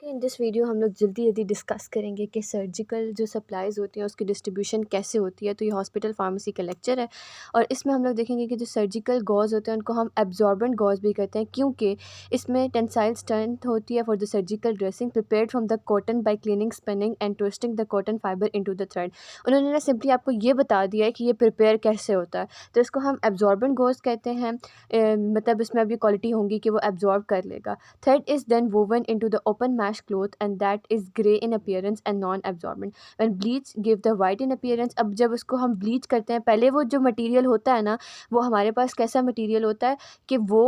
In this video हम लोग जल्दी डिस्कस करेंगे कि सर्जिकल जो सप्लाइज़ होती हैं उसकी डिस्ट्रीब्यूशन कैसे होती है। तो ये हॉस्पिटल फार्मेसी का लेक्चर है और इसमें हम लोग देखेंगे कि जो सर्जिकल गॉज़ होते हैं उनको हम एब्जॉर्बेंट गॉज़ भी कहते हैं, क्योंकि इसमें टेंसाइल स्ट्रेंथ होती है for the surgical dressing prepared from the cotton bye cleaning, spinning and twisting the cotton fibre into the thread. उन्होंने ना सिंपली आपको ये बता दिया है कि ये प्रिपेयर कैसे होता है, तो इसको हम एब्जॉर्बेंट गॉज़ कहते हैं। मतलब इसमें अब ये क्वालिटी होंगी कि वो एब्जॉर्ब कर लेगा। Thread is then woven into the open mesh cloth and that is grey in appearance and non-absorbent. When bleach give the white in appearance. अब जब उसको हम ब्लीच करते हैं, पहले वो जो मटेरियल होता है ना, वो हमारे पास कैसा मटेरियल होता है कि वो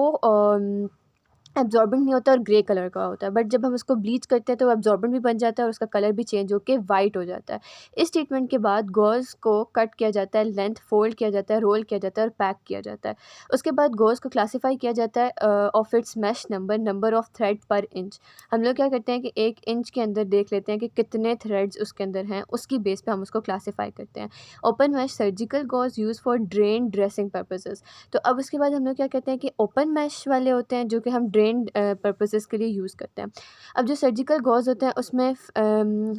एब्जॉर्बेंट नहीं होता और ग्रे कलर का होता है, बट जब हम उसको ब्लीच करते हैं तो वो एब्जॉर्बेंट भी बन जाता है और उसका कलर भी चेंज होकर वाइट हो जाता है। इस ट्रीटमेंट के बाद गॉज़ को कट किया जाता है, लेंथ फोल्ड किया जाता है, रोल किया जाता है और पैक किया जाता है। उसके बाद गॉज़ को क्लासीफाई किया जाता है of its mesh number, number of thread पर इंच। हम लोग क्या करते हैं कि 1 इंच के अंदर देख लेते हैं कि कितने थ्रेड्स उसके अंदर हैं, उसकी बेस पे हम उसको क्लासीफाई करते हैं। Open mesh surgical gauze use for drain dressing purposes. तो अब उसके बाद हम लोग क्या कहते हैं कि ओपन मैश वाले होते हैं जो कि हम ड्रेन पर्पसेस के लिए यूज़ करते हैं। अब जो सर्जिकल गॉज़ होते हैं उसमें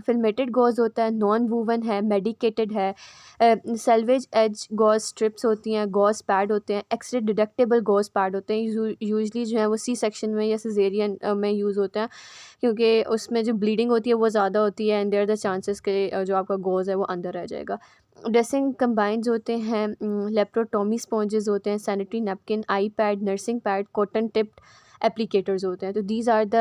फिल्मेटेड गॉज़ होता है, नॉन वूवन है, मेडिकेटेड है, सेल्वेज एज गॉज़ स्ट्रिप्स होती हैं, गॉज़ पैड होते हैं, एक्सरे डिडक्टेबल गॉज़ पैड होते हैं। यूजली जो है वो सी सेक्शन में या सिजेरियन में यूज़ होते हैं, क्योंकि उसमें जो ब्लीडिंग होती है वो ज़्यादा होती है एंड देयर द चांसेस के जो आपका गॉज़ है वो अंदर रह जाएगा। ड्रेसिंग कंबाइंस होते हैं, लेप्रोटोमी स्पॉन्जेस होते हैं, sanitary napkin, eye pad, nursing pad, cotton tipped applicators होते हैं। तो दीज आर द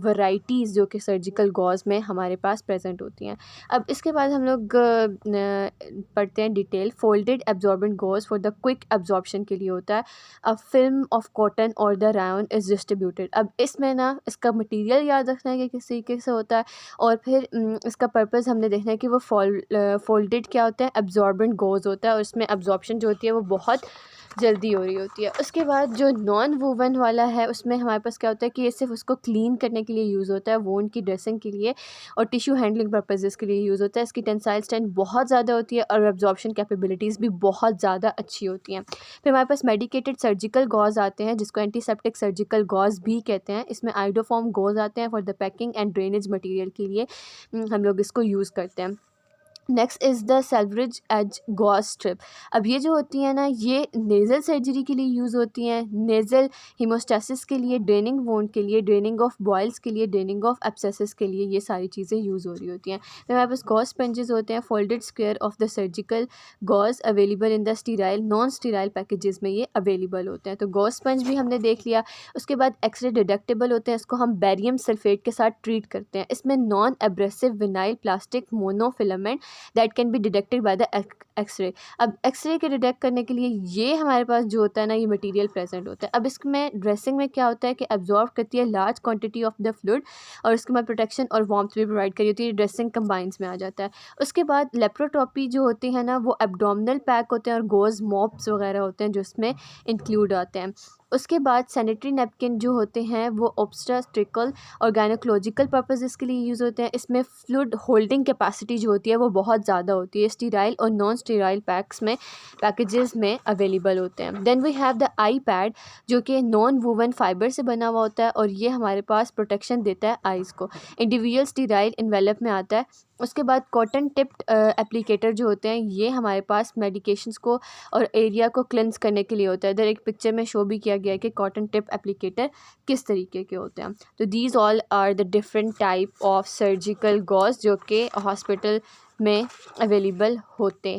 वैराइटीज़ जो कि सर्जिकल गॉज़ में हमारे पास प्रेजेंट होती हैं। अब इसके बाद हम लोग पढ़ते हैं detail. Folded absorbent gauze for the quick absorption के लिए होता है। अ फिल्म ऑफ कॉटन और द रायन इज़ डिस्ट्रीब्यूटेड। अब इसमें ना इसका मटेरियल याद रखना है कि किस तरीके से होता है और फिर इसका पर्पस हमने देखना है कि वो फोल्डेड क्या होता है, एब्जॉर्बेंट गॉज़ होता है और इसमें एब्जॉर्प्शन जो होती है वो बहुत जल्दी हो रही होती है। उसके बाद जो नॉन वूवन वाला है उसमें हमारे पास क्या होता है कि ये सिर्फ उसको क्लीन करने के लिए यूज़ होता है, वोंड की ड्रेसिंग के लिए और टिश्यू हैंडलिंग पर्पसेस के लिए यूज़ होता है। इसकी टेंसाइल स्ट्रेंथ बहुत ज़्यादा होती है और एब्जॉर्प्शन कैपेबिलिटीज़ भी बहुत ज़्यादा अच्छी होती हैं। फिर हमारे पास मेडिकेटेड सर्जिकल गॉज़ आते हैं जिसको एंटीसेप्टिक सर्जिकल गॉज़ भी कहते हैं। इसमें आइडोफॉर्म गॉज़ आते हैं for the packing and drainage material के लिए हम लोग इसको यूज़ करते हैं। Next is the selvage edge gauze strip. अब ये जो होती हैं ना, ये नेज़ल सर्जरी के लिए यूज़ होती हैं, नेज़ल हीमोस्टेसिस के लिए, ड्रेनिंग वोंड के लिए, ड्रेनिंग ऑफ बॉयल्स के लिए, ड्रेनिंग ऑफ एब्सेसिस के लिए, ये सारी चीज़ें यूज़ हो रही होती हैं। फिर हमारे पास गॉज स्पंजेस होते हैं, folded square of the surgical gauze available in the sterile, non sterile packages में ये अवेलेबल होते हैं। तो गॉज स्पंज भी हमने देख लिया। उसके बाद एक्सरे डिडक्टेबल होते हैं, इसको हम बैरियम सल्फेट के साथ ट्रीट करते हैं। इसमें non abrasive vinyl plastic monofilament that can be detected by the x ray. अब एक्सरे के डिटेक्ट करने के लिए ये हमारे पास जो होता है ना, ये मटेरियल प्रेजेंट होता है। अब इसमें ड्रेसिंग में क्या होता है कि एब्जॉर्ब करती है large quantity of the fluid और उसके बाद प्रोटेक्शन और वार्मथ भी प्रोवाइड करी होती है। ड्रेसिंग कंबाइंस में आ जाता है। उसके बाद लेप्रोटॉपी जो होती है ना, वो एब्डोमिनल पैक होते हैं और गोज मॉप्स वगैरह होते हैं जो इसमें इंक्लूड आते हैं। उसके बाद सैनिटरी नैपकिन जो होते हैं वो ऑब्स्टेट्रिकल और गायनोकोलॉजिकल पर्पसेस के लिए यूज़ होते हैं। इसमें फ्लूइड होल्डिंग कैपेसिटी जो होती है वो बहुत ज़्यादा होती है। स्टीराइल और नॉन स्टीराइल पैकेजेस में अवेलेबल होते हैं। Then we have the eye pad जो कि नॉन वूवन फाइबर से बना हुआ होता है और ये हमारे पास प्रोटेक्शन देता है आइज़ को। इंडिविजुअल स्टीराइल इन्वेलप में आता है। उसके बाद कॉटन टिप्ड एप्लीकेटर जो होते हैं ये हमारे पास मेडिकेशंस को और एरिया को क्लेंस करने के लिए होता है। इधर एक पिक्चर में शो भी किया गया है कि कॉटन टिप एप्लीकेटर किस तरीके के होते हैं। तो these all are the different type of surgical gauze जो कि हॉस्पिटल में अवेलेबल होते